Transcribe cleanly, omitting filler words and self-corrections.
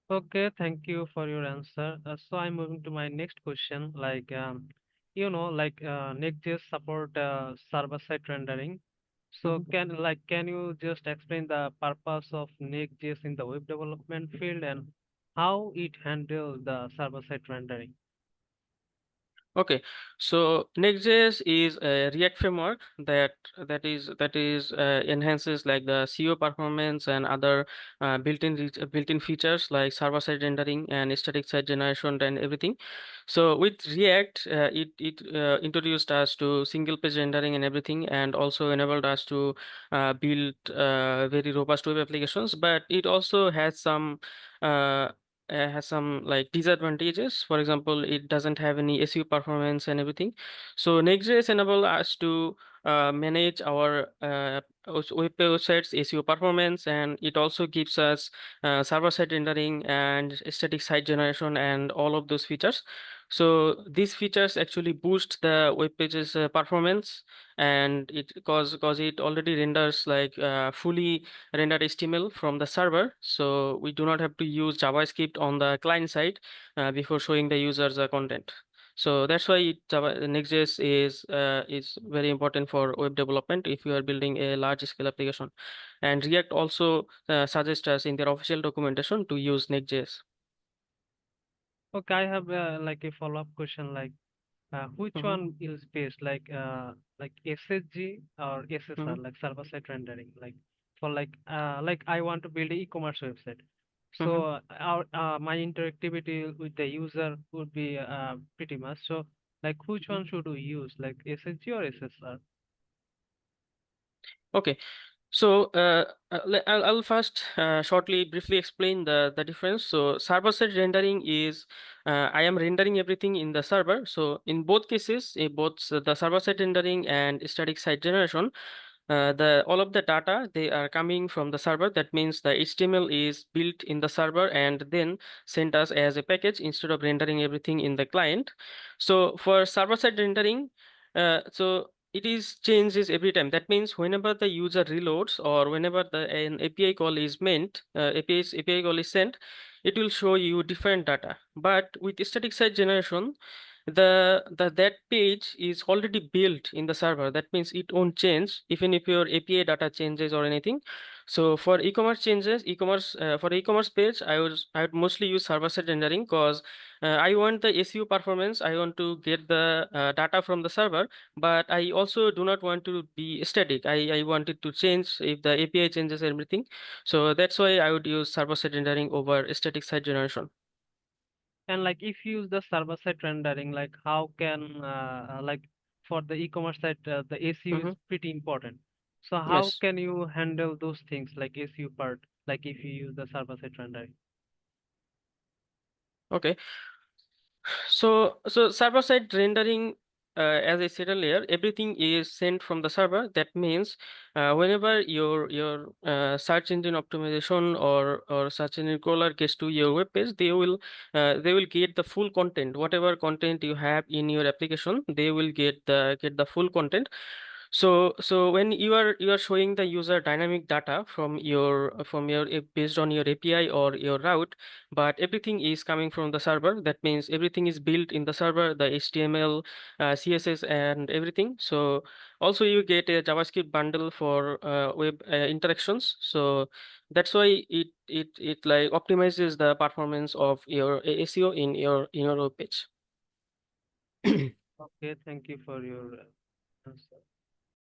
Okay, thank you for your answer. So I'm moving to my next question. Next.js support server-side rendering. So Mhm. can you just explain the purpose of Next.js in the web development field and how it handles the server-side rendering? Okay, so Next.js is a React framework that enhances like the CO performance and other built-in features like server-side rendering and static site generation and everything. So with React, it introduced us to single-page rendering and everything, and also enabled us to build very robust web applications. But it also uh, has some like disadvantages. For example, it doesn't have any SEO performance and everything. So Next.js enable us to manage our websites SEO performance, and it also gives us server-side rendering and static site generation and all of those features. So these features actually boost the web pages performance, and it cause it already renders like fully rendered HTML from the server, so we do not have to use JavaScript on the client side before showing the users the content. So that's why Next.js is very important for web development if you are building a large scale application. And React also suggests us in their official documentation to use Next.js. Okay, I have like a follow-up question. Which Mhm. one is best, like SSG or SSR, Mhm. like server-side rendering? Like I want to build an e-commerce website. So Mhm. my interactivity with the user would be pretty much. So like which Mhm. one should we use, like SSG or SSR? Okay. So I'll first shortly, briefly explain the difference. So server-side rendering is I am rendering everything in the server. So in both cases, both the server-side rendering and static site generation, the all of the data they are coming from the server. That means the HTML is built in the server and then sent us as a package instead of rendering everything in the client. So for server-side rendering, so it is changes every time. That means whenever the user reloads or whenever an API call is meant, API call is sent, it will show you different data. But with static site generation, the that page is already built in the server. That means it won't change even if your API data changes or anything. So for e-commerce changes, for e-commerce page, I would mostly use server-side rendering because I want the SEO performance. I want to get the data from the server, but I also do not want to be static. I want it to change if the API changes everything. So that's why I would use server-side rendering over static site generation. And like if you use the server-side rendering, like how can like for the e-commerce site, the SEO is Hmm. pretty important. So how Yes. can you handle those things like SEO part, like if you use the server-side rendering? Okay. So server-side rendering, as I said earlier, everything is sent from the server. That means whenever your search engine optimization or search engine crawler gets to your web page, they will get the full content. Whatever content you have in your application, they will get the full content. So when you are showing the user dynamic data based on your API or your route, but everything is coming from the server. That means everything is built in the server, the HTML, CSS, and everything. So also you get a JavaScript bundle for web interactions. So that's why it like optimizes the performance of your SEO in your web page. Okay, thank you for your answer.